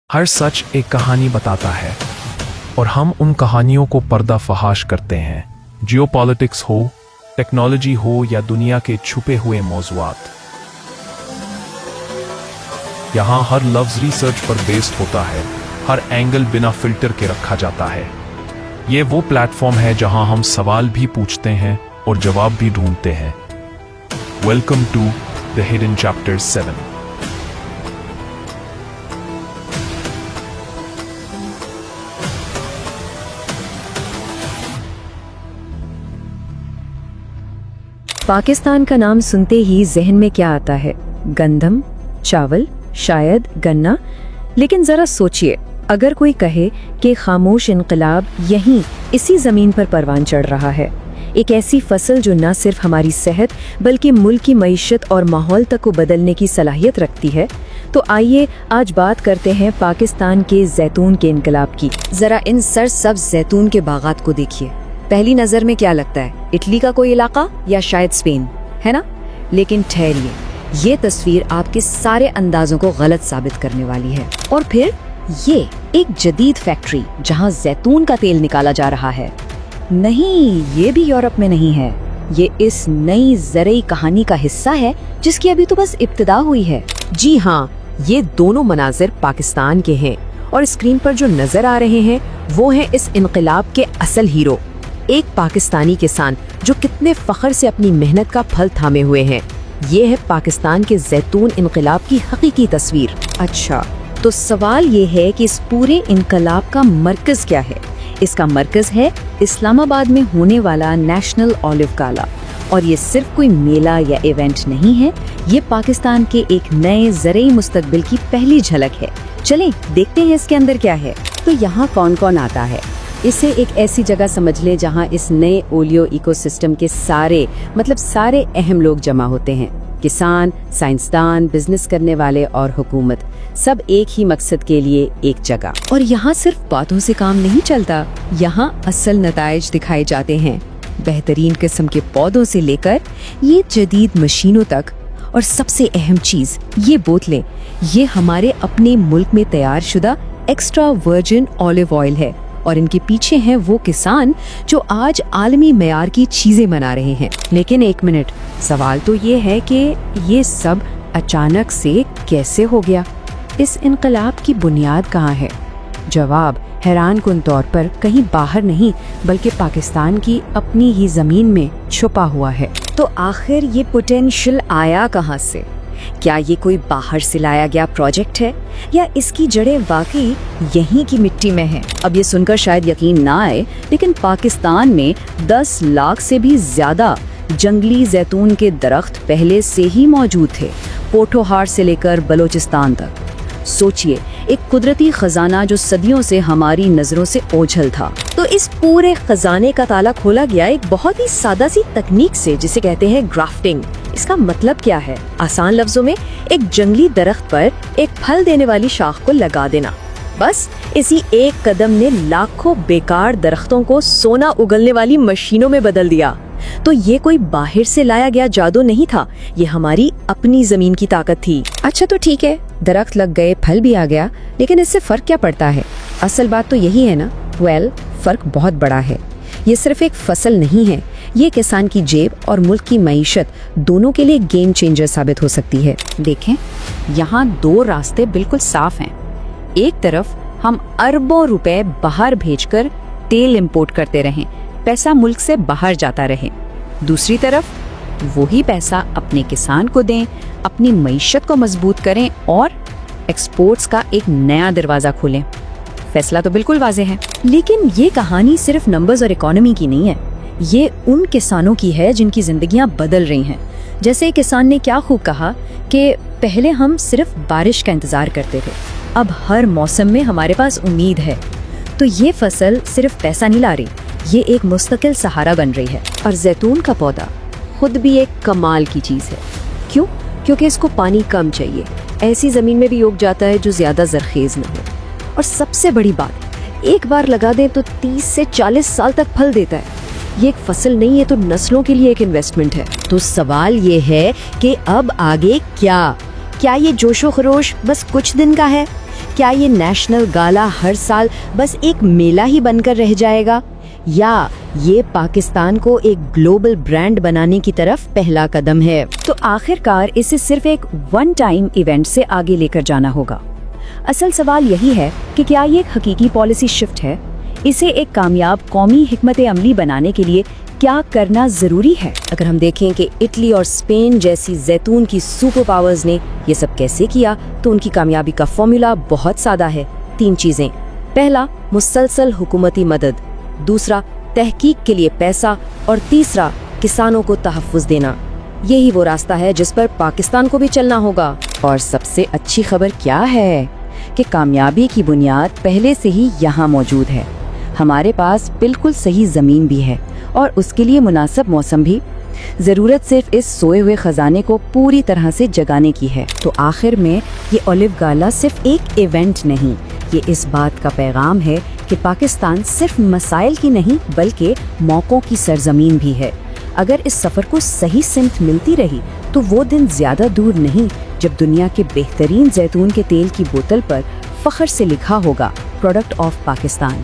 हर सच एक कहानी बताता है और हम उन कहानियों को पर्दाफाश करते हैं। जियोपॉलिटिक्स हो, टेक्नोलॉजी हो या दुनिया के छुपे हुए मौज़ूआत। यहाँ हर लफ्ज़ रिसर्च पर बेस्ड होता है, हर एंगल बिना फिल्टर के रखा जाता है। ये वो प्लेटफॉर्म है जहाँ हम सवाल भी पूछते हैं और जवाब भी ढूंढते हैं। Welcome to the hidden chapter 7। Pakistan का नाम सुनते ही जहन में क्या आता है? गंदम, चावल, शायद गन्ना। लेकिन जरा सोचिए, अगर कोई कहे कि खामोश इनकलाब यहीं इसी जमीन पर परवान चढ़ रहा है, एक ऐसी फसल जो न सिर्फ हमारी सेहत बल्कि मुल्क की मईशत और माहौल तक को बदलने की सलाहियत रखती है, तो आइए आज बात करते हैं पाकिस्तान के जैतून के इनकलाब की। जरा इन सरसब्ज जैतून के बागात को देखिए। पहली नजर में क्या लगता है? इटली का कोई इलाका या शायद स्पेन, है ना? लेकिन ठहरिए, ये तस्वीर आपके सारे अंदाजों को गलत साबित करने वाली है। और फिर ये एक जदीद फैक्ट्री जहां जैतून का तेल निकाला जा रहा है। नहीं, ये भी यूरोप में नहीं है। ये इस नई ज़रई कहानी का हिस्सा है जिसकी अभी तो बस इब्तिदा हुई है। जी हाँ, ये दोनों मनाजिर पाकिस्तान के हैं और स्क्रीन पर जो नजर आ रहे हैं वो हैं इस इनकलाब के असल हीरो, एक पाकिस्तानी किसान जो कितने फख्र से अपनी मेहनत का फल थामे हुए हैं। ये है पाकिस्तान के जैतून इनकलाब की हकीकी तस्वीर। अच्छा, तो सवाल ये है कि इस पूरे इनकलाब का मरकज क्या है? इसका मरकज है इस्लामाबाद में होने वाला नेशनल ऑलिव गाला। और ये सिर्फ कोई मेला या इवेंट नहीं है, ये पाकिस्तान के एक नए ज़रई मुस्तकबिल की पहली झलक है। चलें देखते हैं इसके अंदर क्या है। तो यहाँ कौन कौन आता है? इसे एक ऐसी जगह समझ ले जहाँ इस नए ओलियो इकोसिस्टम के सारे अहम लोग जमा होते हैं। किसान, साइंसदान, बिजनेस करने वाले और हुकूमत, सब एक ही मकसद के लिए एक जगह। और यहाँ सिर्फ बातों से काम नहीं चलता, यहाँ असल नताइज दिखाए जाते हैं। बेहतरीन किस्म के पौधों से लेकर ये जदीद मशीनों तक। और सबसे अहम चीज, ये बोतलें, ये हमारे अपने मुल्क में तैयार शुदा एक्स्ट्रा वर्जिन ऑलिव ऑयल है। और इनके पीछे हैं वो किसान जो आज आलमी मयार की चीजें बना रहे हैं। लेकिन एक मिनट, सवाल तो ये है कि ये सब अचानक से कैसे हो गया? इस इनकलाब की बुनियाद कहाँ है? जवाब हैरान कुन तौर पर कहीं बाहर नहीं बल्कि पाकिस्तान की अपनी ही जमीन में छुपा हुआ है। तो आखिर ये पोटेंशियल आया कहाँ से? क्या ये कोई बाहर से लाया गया प्रोजेक्ट है या इसकी जड़ें वाकई यहीं की मिट्टी में हैं? अब ये सुनकर शायद यकीन ना आए, लेकिन पाकिस्तान में 10 लाख से भी ज्यादा जंगली जैतून के दरख्त पहले से ही मौजूद थे, पोठोहार से लेकर बलोचिस्तान तक। सोचिए, एक कुदरती खजाना जो सदियों से हमारी नजरों से ओझल था। तो इस पूरे खजाने का ताला खोला गया एक बहुत ही सादा सी तकनीक से, जिसे कहते हैं ग्राफ्टिंग। इसका मतलब क्या है? आसान लफ्जों में, एक जंगली दरख्त पर एक फल देने वाली शाख को लगा देना। बस इसी एक कदम ने लाखों बेकार दरख्तों को सोना उगलने वाली मशीनों में बदल दिया। तो ये कोई बाहर से लाया गया जादू नहीं था, ये हमारी अपनी जमीन की ताकत थी। अच्छा तो ठीक है, दरख्त लग गए, फल भी आ गया, लेकिन इससे फर्क क्या पड़ता है? असल बात तो यही है ना। फर्क बहुत बड़ा है। ये सिर्फ एक फसल नहीं है, ये किसान की जेब और मुल्क की मईशत दोनों के लिए गेम चेंजर साबित हो सकती है। देखें, यहाँ 2 रास्ते बिल्कुल साफ हैं। एक तरफ हम अरबों रुपए बाहर भेजकर तेल इंपोर्ट करते रहें, पैसा मुल्क से बाहर जाता रहे। दूसरी तरफ वही पैसा अपने किसान को दें, अपनी मईशत को मजबूत करें और एक्सपोर्ट्स का एक नया दरवाजा खोलें। फैसला तो बिल्कुल वाज़ेह है। लेकिन ये कहानी सिर्फ नंबर्स और इकोनॉमी की नहीं है, ये उन किसानों की है जिनकी जिंदगियां बदल रही हैं। जैसे किसान ने क्या खूब कहा कि पहले हम सिर्फ बारिश का इंतजार करते थे, अब हर मौसम में हमारे पास उम्मीद है। तो ये फसल सिर्फ पैसा नहीं ला रही, ये एक मुस्तकिल सहारा बन रही है। और जैतून का पौधा खुद भी एक कमाल की चीज है। क्यों? क्योंकि इसको पानी कम चाहिए, ऐसी जमीन में भी उग जाता है जो ज्यादा जरखेज न हो। और सबसे बड़ी बात, एक बार लगा दें तो 30 से 40 साल तक फल देता है। ये एक फसल नहीं है तो नस्लों के लिए एक इन्वेस्टमेंट है। तो सवाल ये है कि अब आगे क्या? क्या ये जोशो खरोश बस कुछ दिन का है? کیا یہ نیشنل گالا ہر سال بس ایک میلہ ہی بن کر رہ جائے گا، یا یہ پاکستان کو ایک گلوبل برانڈ بنانے کی طرف پہلا قدم ہے؟ تو آخر کار اسے صرف ایک ون ٹائم ایونٹ سے آگے لے کر جانا ہوگا۔ اصل سوال یہی ہے کہ کیا یہ ایک حقیقی پالیسی شفٹ ہے؟ اسے ایک کامیاب قومی حکمت عملی بنانے کے لیے کیا کرنا ضروری ہے؟ اگر ہم دیکھیں کہ اٹلی اور اسپین جیسی زیتون کی سپر پاورز نے یہ سب کیسے کیا، تو ان کی کامیابی کا فارمولا بہت سادہ ہے۔ 3 چیزیں: پہلا، مسلسل حکومتی مدد، دوسرا، تحقیق کے لیے پیسہ، اور تیسرا، کسانوں کو تحفظ دینا۔ یہی وہ راستہ ہے جس پر پاکستان کو بھی چلنا ہوگا۔ اور سب سے اچھی خبر کیا ہے کہ کامیابی کی بنیاد پہلے سے ہی یہاں موجود ہے۔ ہمارے پاس بالکل صحیح زمین بھی ہے اور اس کے لیے مناسب موسم بھی۔ ضرورت صرف اس سوئے ہوئے خزانے کو پوری طرح سے جگانے کی ہے۔ تو آخر میں یہ اولیو گالا صرف ایک ایونٹ نہیں، یہ اس بات کا پیغام ہے کہ پاکستان صرف مسائل کی نہیں بلکہ موقعوں کی سرزمین بھی ہے۔ اگر اس سفر کو صحیح سمت ملتی رہی تو وہ دن زیادہ دور نہیں جب دنیا کے بہترین زیتون کے تیل کی بوتل پر فخر سے لکھا ہوگا پروڈکٹ آف پاکستان۔